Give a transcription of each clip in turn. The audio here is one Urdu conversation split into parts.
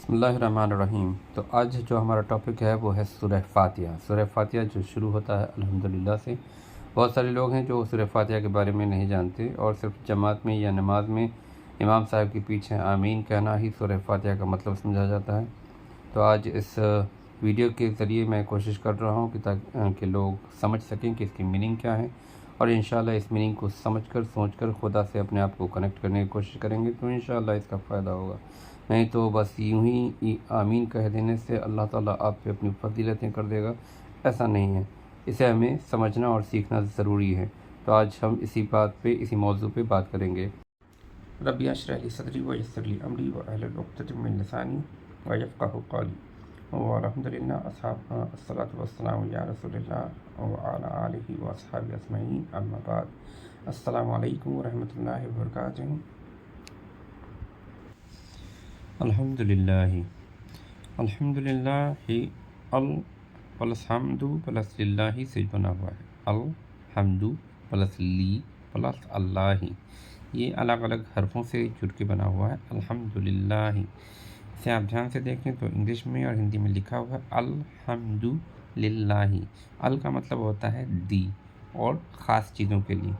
بسم اللہ الرحمن الرحیم۔ تو آج جو ہمارا ٹاپک ہے وہ ہے سورہ فاتحہ۔ سورہ فاتحہ جو شروع ہوتا ہے الحمدللہ سے۔ بہت سارے لوگ ہیں جو سورہ فاتحہ کے بارے میں نہیں جانتے اور صرف جماعت میں یا نماز میں امام صاحب کے پیچھے آمین کہنا ہی سورہ فاتحہ کا مطلب سمجھا جاتا ہے۔ تو آج اس ویڈیو کے ذریعے میں کوشش کر رہا ہوں کہ تاکہ لوگ سمجھ سکیں کہ اس کی میننگ کیا ہے، اور انشاءاللہ اس میننگ کو سمجھ کر سوچ کر خدا سے اپنے آپ کو کنیکٹ کرنے کی کوشش کریں گے تو انشاءاللہ اس کا فائدہ ہوگا۔ نہیں تو بس یوں ہی آمین کہہ دینے سے اللہ تعالیٰ آپ پہ اپنی فضیلتیں کر دے گا، ایسا نہیں ہے۔ اسے ہمیں سمجھنا اور سیکھنا ضروری ہے۔ تو آج ہم اسی موضوع پہ بات کریں گے۔ ربی اشرح لی صدری ویسر لی امری واحلل عقدۃ من لسانی یفقہوا قولی۔ والحمدللہ الصلاۃ والسلام علی رسول اللہ وعلی آلہ واصحابہ اجمعین، اما بعد۔ السلام علیکم ورحمۃ اللہ وبرکاتہ۔ الحمدللہ ال پلس حمد پلس للہ سے بنا ہوا ہے۔ الحمد پلس لی پلس اللہ، یہ الگ الگ حرفوں سے جڑ کے بنا ہوا ہے الحمدللہ۔ اسے آپ دھیان سے دیکھیں تو انگلش میں اور ہندی میں لکھا ہوا ہے الحمد للہ۔ ال کا مطلب ہوتا ہے دی اور خاص چیزوں کے لیے،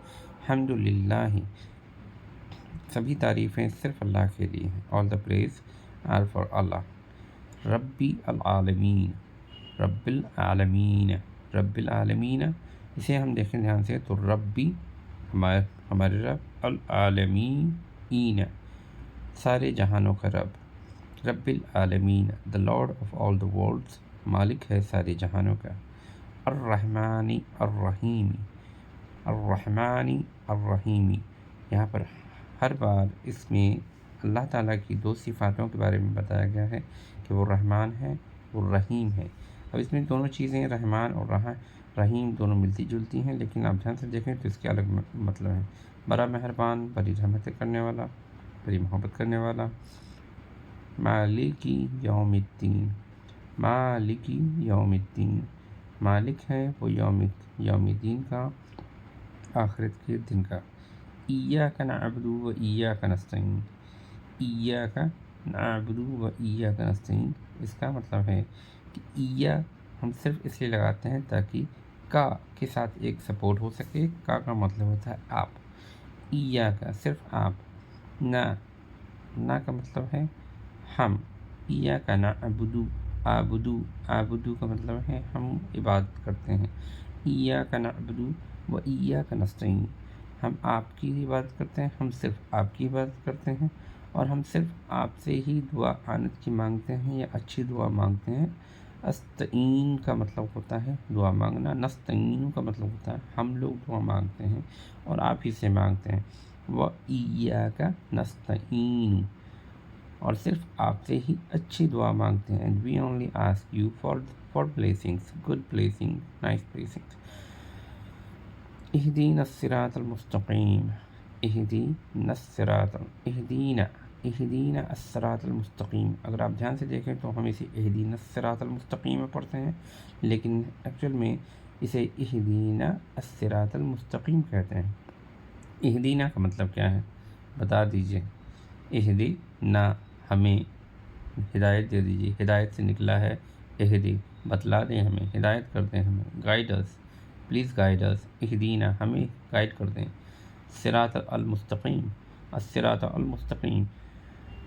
حمد للہ سبھی تعریفیں صرف اللہ کے لیے ہیں۔ آل دا پریز آر فار اللہ۔ ربی العالمین، رب العالمین، رب العالمین، اسے ہم دیکھیں دھیان سے تو ربی ہمارے رب، العالمین سارے جہانوں کا رب، رب العالمین the lord of all the worlds, مالک ہے سارے جہانوں کا۔ الرحمن الرحیم، الرحمن الرحیم، یہاں پر ہر بار اس میں اللہ تعالیٰ کی دو صفاتوں کے بارے میں بتایا گیا ہے کہ وہ رحمان ہے، وہ رحیم ہے۔ اب اس میں دونوں چیزیں رحمان اور رحیم دونوں ملتی جلتی ہیں، لیکن آپ دھیان سے دیکھیں تو اس کے الگ مطلب ہیں۔ بڑا مہربان، بڑی رحمتیں کرنے والا، بڑی محبت کرنے والا۔ مالکی یوم الدین، مالکی یوم الدین، مالک ہے وہ یوم الدین کا، آخرت کے دن کا۔ ایاک نعبد و ایاک نستعین، ایاک نعبد و ایاک نستعین، اس کا مطلب ہے کہ ہم صرف اس لیے لگاتے ہیں تاکہ کا کے ساتھ ایک سپورٹ ہو سکے۔ کا مطلب ہوتا ہے آپ، ایاک صرف آپ، نہ کا مطلب ہے ہم، ایاک نعبد، آبدو کا مطلب ہے ہم عبادت کرتے ہیں۔ ایاک نعبد و ایاک نستعین، ہم آپ کی عبادت کرتے ہیں، ہم صرف آپ کی عبادت کرتے ہیں، اور ہم صرف آپ سے ہی دعا آنت کی مانگتے ہیں یا اچھی دعا مانگتے ہیں۔ استعین کا مطلب ہوتا ہے دعا مانگنا، نستعین کا مطلب ہوتا ہے ہم لوگ دعا مانگتے ہیں اور آپ ہی سے مانگتے ہیں۔ وَإِيَّاكَ نَسْتَعِينُ، اور صرف آپ سے ہی اچھی دعا مانگتے ہیں۔ And we only ask you for blessings, good blessings, nice blessings۔ اہدینا الصراط المستقیم، اہدینا الصراط، اہدینا الصراط المستقیم، اگر آپ دھیان سے دیکھیں تو ہم اسے اہدینا الصراط المستقیم پڑھتے ہیں، لیکن ایکچوئل میں اسے اہدینا الصراط المستقیم کہتے ہیں۔ اہدینا کا مطلب کیا ہے بتا دیجئے۔ اہدینا، ہمیں ہدایت دے دیجیے، ہدایت سے نکلا ہے اہدی، بتلا دیں ہمیں، ہدایت کر دیں ہمیں، guide us, please guide us, اہدینا ہمیں گائیڈ کر دیں۔ صراط المستقیم، الصراط المستقیم،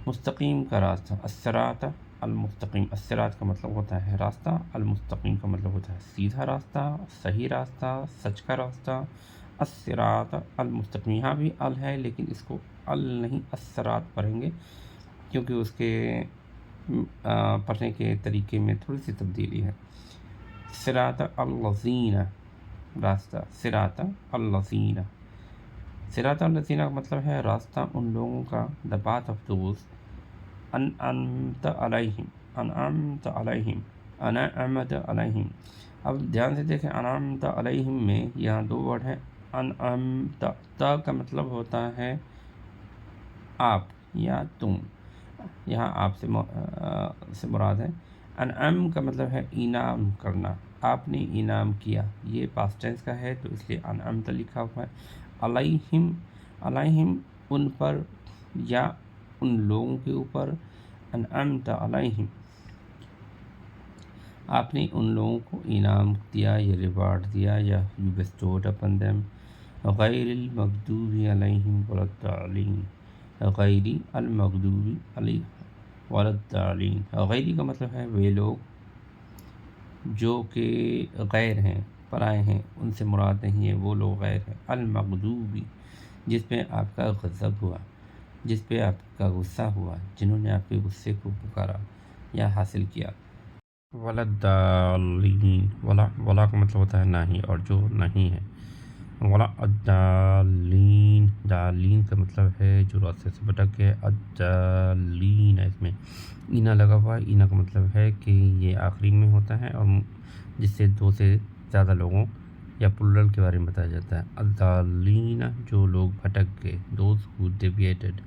مستقیم کا راستہ، الصراط المستقیم، الصراط کا مطلب ہوتا ہے راستہ، المستقیم کا مطلب ہوتا ہے سیدھا راستہ، صحیح راستہ، سچ کا راستہ۔ الصراط المستقیم، یہاں بھی ال ہے لیکن اس کو ال نہیں الصراط پڑھیں گے، کیونکہ اس کے پڑھنے کے طریقے میں تھوڑی سی تبدیلی ہے۔ صراط الذین، راستہ، صراط الذین، صراط الذین کا مطلب ہے راستہ ان لوگوں کا، the path of those انعمت علیہم، انعمت علیہم، انعمت علیہم۔ اب دھیان سے دیکھیں انعمت علیہم میں یہاں دو ورڈ ہیں، انعمت، تا کا مطلب ہوتا ہے آپ یا تم، یہاں آپ سے مراد ہے۔ انعم کا مطلب ہے انعام کرنا، آپ نے انعام کیا، یہ پاسٹ ٹینس کا ہے تو اس لیے انعمت لکھا ہوا ہے۔ علیہم، علیہم ان پر یا ان لوگوں کے اوپر، انعمت علیہم، آپ نے ان لوگوں کو انعام دیا یا ریوارڈ دیا یا یو بیسٹوڈ اپن دیم، غیر المغضوب علیہم ولا الضالین، غیر المغضوب علیہم ولا الضالین، غیری کا مطلب ہے وہ لوگ جو کہ غیر ہیں، پرائے ہیں، ان سے مراد نہیں ہے، وہ لوگ غیر ہیں، المغضوبی جس پہ آپ کا غضب ہوا، جس پہ آپ کا غصہ ہوا، جنہوں نے آپ کے غصے کو پکارا یا حاصل کیا، ولا الضالین، ولا کا مطلب ہوتا ہے نہیں، اور جو نہیں ہے، ولا الضالین، ضالین کا مطلب ہے جو راستے سے بھٹک گئے، الضالین ہے، اس میں اینا لگا ہوا ہے، اینا کا مطلب ہے کہ یہ آخری میں ہوتا ہے اور جس سے دو سے زیادہ لوگوں یا پلرل کے بارے میں بتایا جاتا ہے، الضالین جو لوگ بھٹک گئے، دوز ہو ڈیویٹڈ۔